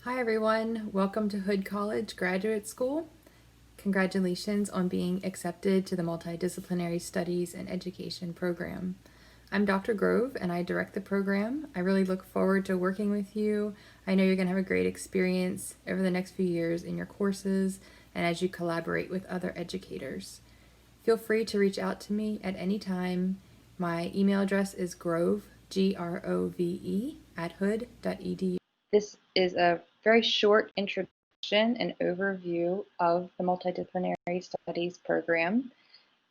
Hi everyone, welcome to Hood College Graduate School. Congratulations on being accepted to the Multidisciplinary Studies and Education program. I'm Dr. Grove and I direct the program. I really look forward to working with you. I know you're going to have a great experience over the next few years in your courses and as you collaborate with other educators. Feel free to reach out to me at any time. My email address is grove, Grove, at hood.edu. This is a very short introduction and overview of the Multidisciplinary Studies program.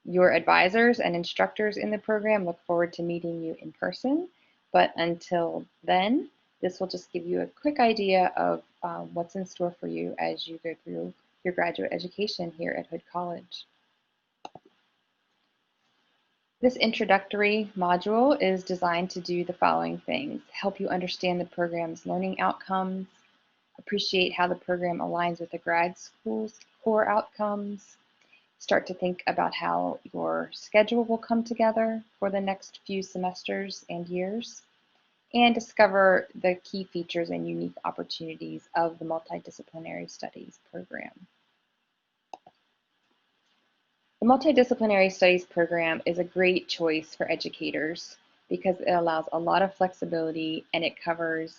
Your advisors and instructors in the program look forward to meeting you in person, but until then, this will just give you a quick idea of what's in store for you as you go through your graduate education here at Hood College. This introductory module is designed to do the following things: help you understand the program's learning outcomes, appreciate how the program aligns with the grad school's core outcomes, start to think about how your schedule will come together for the next few semesters and years, and discover the key features and unique opportunities of the Multidisciplinary Studies program. The Multidisciplinary Studies program is a great choice for educators because it allows a lot of flexibility and it covers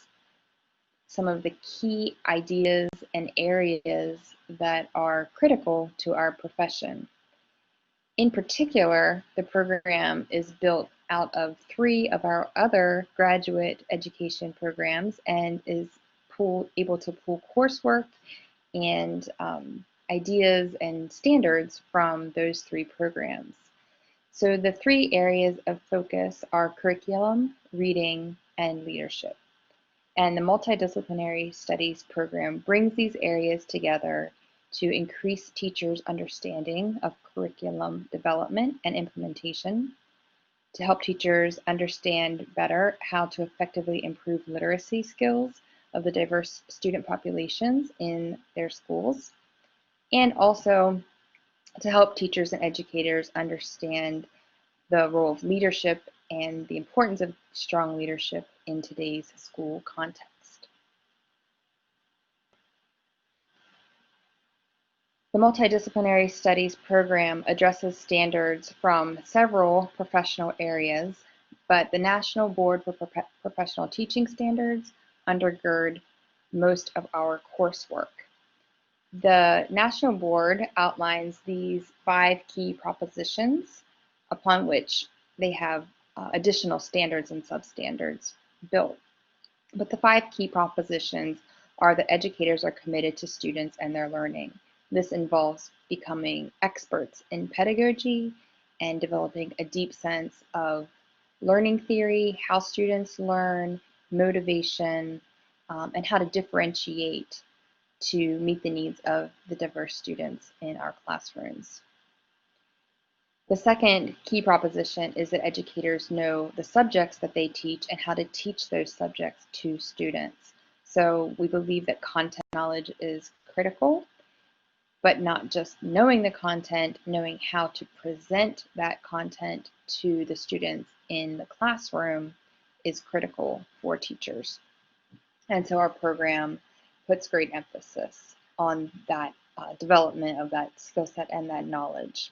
some of the key ideas and areas that are critical to our profession. In particular, the program is built out of 3 of our other graduate education programs and is able to pull coursework and ideas and standards from those 3 programs. So the 3 areas of focus are curriculum, reading, and leadership. And the Multidisciplinary Studies program brings these areas together to increase teachers' understanding of curriculum development and implementation, to help teachers understand better how to effectively improve literacy skills of the diverse student populations in their schools, and also to help teachers and educators understand the role of leadership and the importance of strong leadership in today's school context. The Multidisciplinary Studies program addresses standards from several professional areas, but the National Board for Professional Teaching Standards undergird most of our coursework. The National Board outlines these 5 key propositions upon which they have additional standards and substandards built. But the 5 key propositions are that educators are committed to students and their learning. This involves becoming experts in pedagogy and developing a deep sense of learning theory, how students learn, motivation, and how to differentiate to meet the needs of the diverse students in our classrooms. The second key proposition is that educators know the subjects that they teach and how to teach those subjects to students. So we believe that content knowledge is critical, but not just knowing the content, knowing how to present that content to the students in the classroom is critical for teachers. And so our program puts great emphasis on that development of that skill set and that knowledge.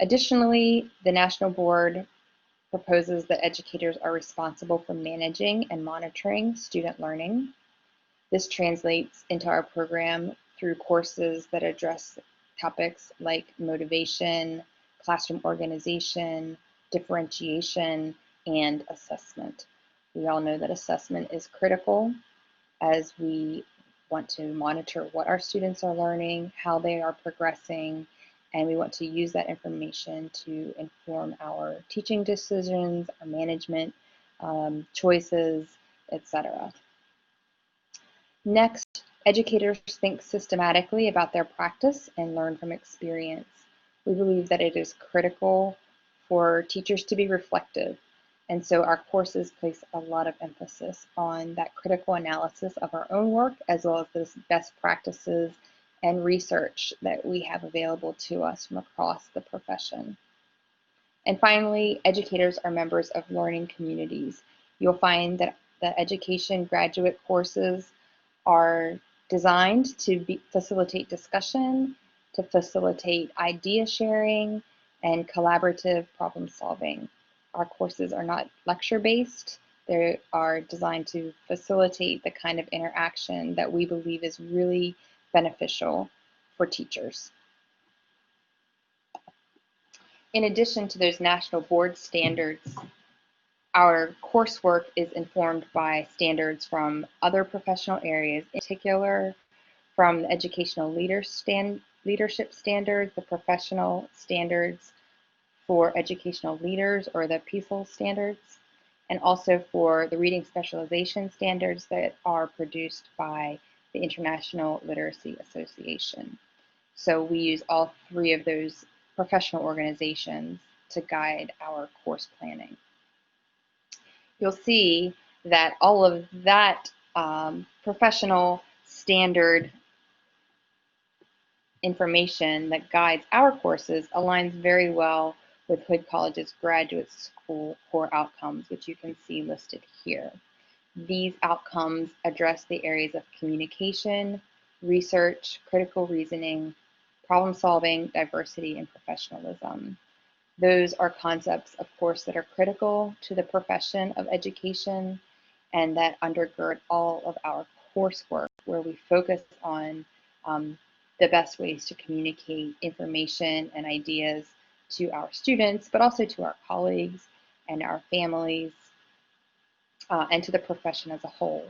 Additionally, the National Board proposes that educators are responsible for managing and monitoring student learning. This translates into our program through courses that address topics like motivation, classroom organization, differentiation, and assessment. We all know that assessment is critical as we want to monitor what our students are learning, how they are progressing, and we want to use that information to inform our teaching decisions, our management choices, etc. Next, educators think systematically about their practice and learn from experience. We believe that it is critical for teachers to be reflective, and so our courses place a lot of emphasis on that critical analysis of our own work as well as those best practices and research that we have available to us from across the profession. And finally, educators are members of learning communities. You'll find that the education graduate courses are designed to facilitate discussion, to facilitate idea sharing, and collaborative problem solving. Our courses are not lecture-based. They are designed to facilitate the kind of interaction that we believe is really beneficial for teachers. In addition to those national board standards, our coursework is informed by standards from other professional areas, in particular from the educational leadership standards, the professional standards for educational leaders, or the PECL standards, and also for the reading specialization standards that are produced by the International Literacy Association. So we use all three of those professional organizations to guide our course planning. You'll see that all of that professional standard information that guides our courses aligns very well with Hood College's graduate school core outcomes, which you can see listed here. These outcomes address the areas of communication, research, critical reasoning, problem solving, diversity, and professionalism. Those are concepts, of course, that are critical to the profession of education and that undergird all of our coursework, where we focus on the best ways to communicate information and ideas to our students, but also to our colleagues and our families, and to the profession as a whole.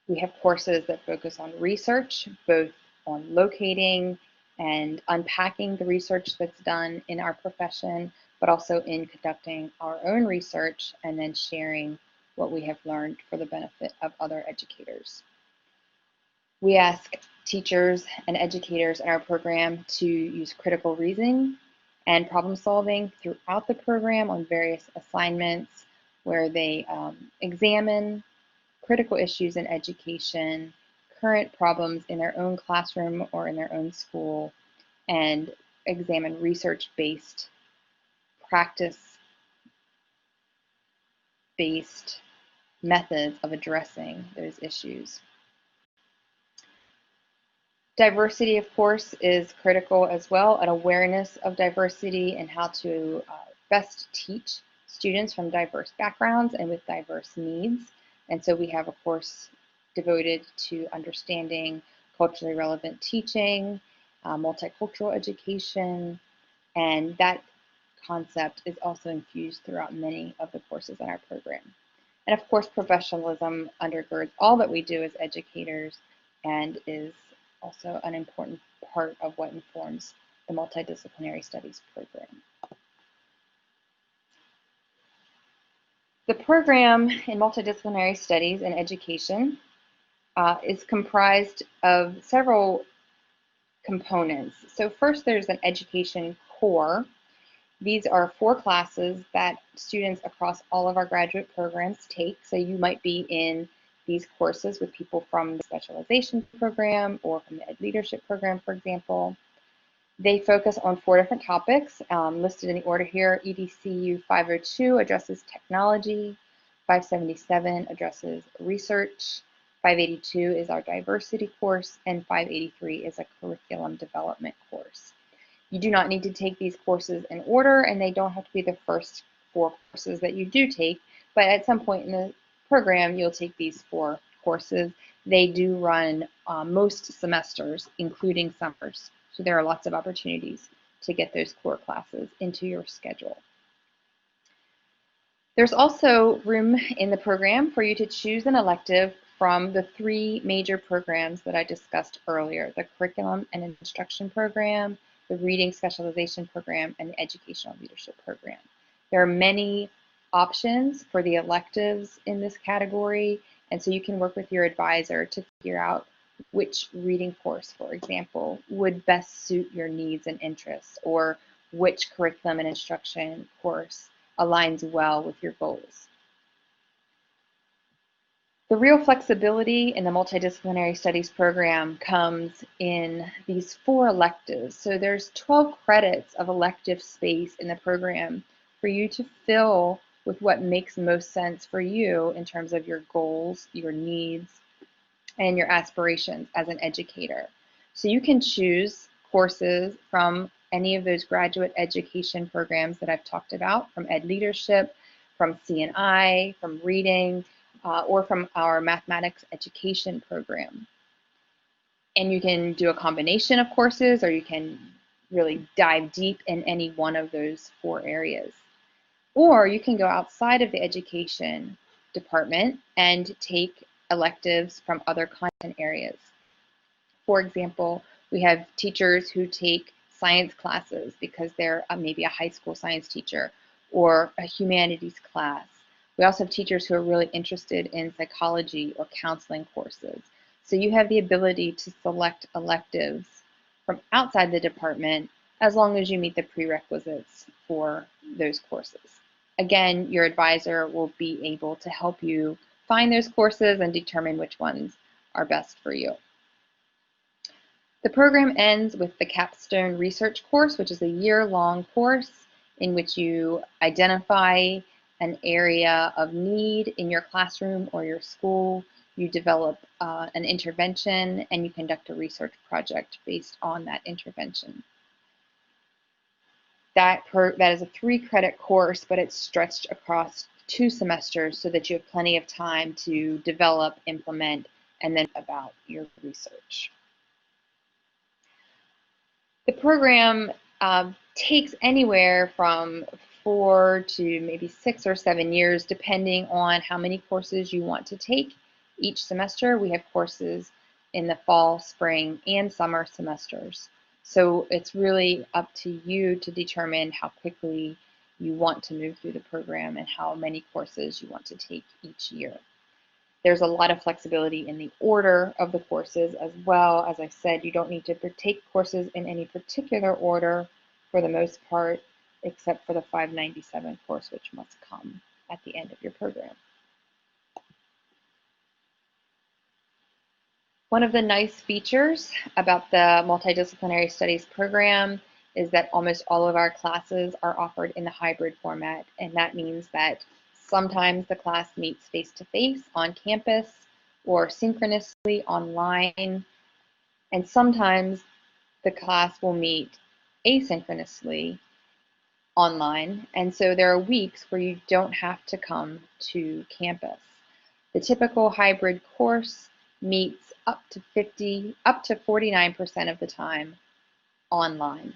We have courses that focus on research, both on locating and unpacking the research that's done in our profession, but also in conducting our own research and then sharing what we have learned for the benefit of other educators. We ask teachers and educators in our program to use critical reasoning and problem solving throughout the program on various assignments where they examine critical issues in education, current problems in their own classroom or in their own school, and examine research-based, practice-based methods of addressing those issues. Diversity, of course, is critical as well, an awareness of diversity and how to best teach students from diverse backgrounds and with diverse needs. And so we have a course devoted to understanding culturally relevant teaching, multicultural education, and that concept is also infused throughout many of the courses in our program. And of course, professionalism undergirds all that we do as educators and is also an important part of what informs the Multidisciplinary Studies program. The program in Multidisciplinary Studies and Education is comprised of several components. So first, there's an education core. These are 4 classes that students across all of our graduate programs take. So you might be in these courses with people from the specialization program or from the Ed Leadership program, for example. They focus on 4 different topics listed in the order here. EDCU 502 addresses technology, 577 addresses research, 582 is our diversity course, and 583 is a curriculum development course. You do not need to take these courses in order, and they don't have to be the first 4 courses that you do take, but at some point in the program, you'll take these 4 courses. They do run most semesters, including summers, so there are lots of opportunities to get those core classes into your schedule. There's also room in the program for you to choose an elective from the 3 major programs that I discussed earlier, the Curriculum and Instruction program, the Reading Specialization program, and the Educational Leadership program. There are many options for the electives in this category, and so you can work with your advisor to figure out which reading course, for example, would best suit your needs and interests, or which curriculum and instruction course aligns well with your goals. The real flexibility in the Multidisciplinary Studies program comes in these 4 electives. So there's 12 credits of elective space in the program for you to fill with what makes most sense for you in terms of your goals, your needs, and your aspirations as an educator. So you can choose courses from any of those graduate education programs that I've talked about, from Ed Leadership, from C&I, from Reading, or from our Mathematics Education program. And you can do a combination of courses, or you can really dive deep in any one of those 4 areas. Or you can go outside of the education department and take electives from other content areas. For example, we have teachers who take science classes because they're maybe a high school science teacher, or a humanities class. We also have teachers who are really interested in psychology or counseling courses. So you have the ability to select electives from outside the department as long as you meet the prerequisites for those courses. Again, your advisor will be able to help you find those courses and determine which ones are best for you. The program ends with the capstone research course, which is a year-long course in which you identify an area of need in your classroom or your school. You develop an intervention, and you conduct a research project based on that intervention. That is a 3-credit course, but it's stretched across 2 semesters so that you have plenty of time to develop, implement, and then about your research. The program takes anywhere from 4 to maybe 6 or 7 years, depending on how many courses you want to take each semester. We have courses in the fall, spring, and summer semesters. So it's really up to you to determine how quickly you want to move through the program and how many courses you want to take each year. There's a lot of flexibility in the order of the courses as well. As I said, you don't need to take courses in any particular order for the most part, except for the 597 course, which must come at the end of your program. One of the nice features about the Multidisciplinary Studies program is that almost all of our classes are offered in the hybrid format, and that means that sometimes the class meets face-to-face on campus or synchronously online, and sometimes the class will meet asynchronously online, and so there are weeks where you don't have to come to campus. The typical hybrid course meets up to 49% of the time online.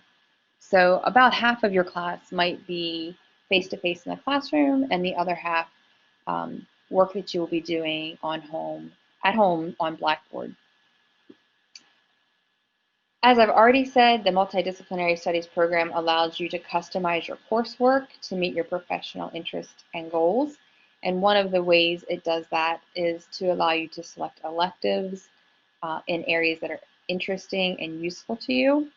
So about half of your class might be face-to-face in the classroom, and the other half work that you will be doing at home on Blackboard. As I've already said, the Multidisciplinary Studies program allows you to customize your coursework to meet your professional interests and goals. And one of the ways it does that is to allow you to select electives in areas that are interesting and useful to you.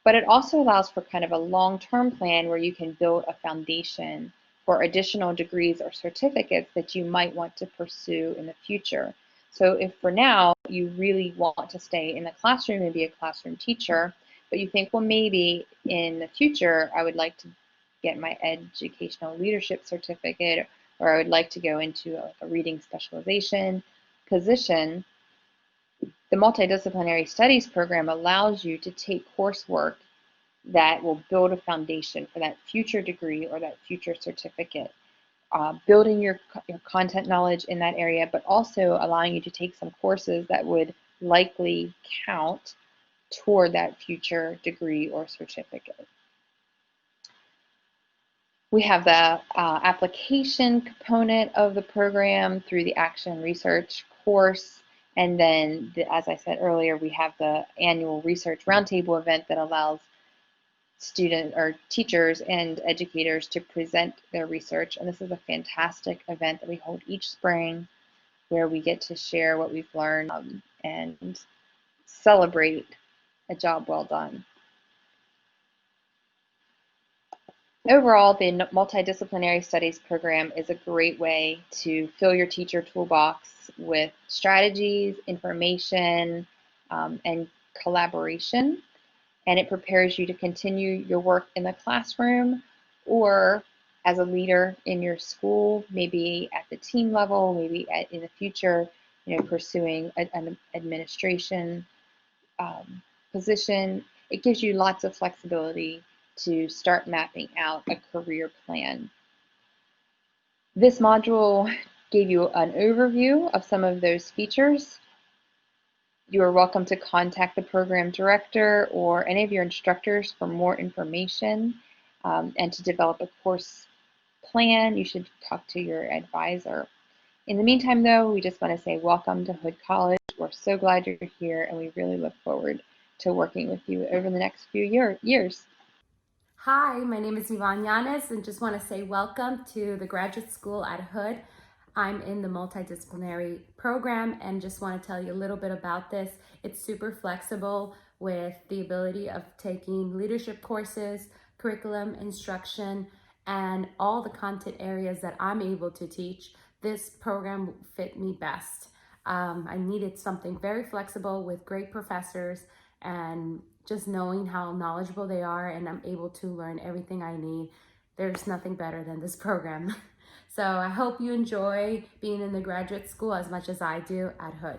But it also allows for kind of a long-term plan where you can build a foundation for additional degrees or certificates that you might want to pursue in the future. So if for now you really want to stay in the classroom and be a classroom teacher, but you think, well, maybe in the future I would like to get my educational leadership certificate, or I would like to go into a reading specialization position, the Multidisciplinary Studies program allows you to take coursework that will build a foundation for that future degree or that future certificate, building your content knowledge in that area, but also allowing you to take some courses that would likely count toward that future degree or certificate. We have the application component of the program through the Action Research course. And then, as I said earlier, we have the annual Research Roundtable event that allows students or teachers and educators to present their research. And this is a fantastic event that we hold each spring where we get to share what we've learned and celebrate a job well done. Overall, the Multidisciplinary Studies program is a great way to fill your teacher toolbox with strategies, information, and collaboration. And it prepares you to continue your work in the classroom or as a leader in your school, maybe at the team level, maybe in the future, pursuing an administration position. It gives you lots of flexibility to start mapping out a career plan. This module gave you an overview of some of those features. You are welcome to contact the program director or any of your instructors for more information, and to develop a course plan. You should talk to your advisor. In the meantime, though, we just want to say welcome to Hood College. We're so glad you're here, and we really look forward to working with you over the next few years. Hi, my name is Yvonne Yanes, and just want to say welcome to the graduate school at Hood. I'm in the multidisciplinary program and just want to tell you a little bit about this. It's super flexible with the ability of taking leadership courses, curriculum, instruction, and all the content areas that I'm able to teach. This program fit me best. I needed something very flexible with great professors and just knowing how knowledgeable they are, and I'm able to learn everything I need. There's nothing better than this program. So I hope you enjoy being in the graduate school as much as I do at Hood.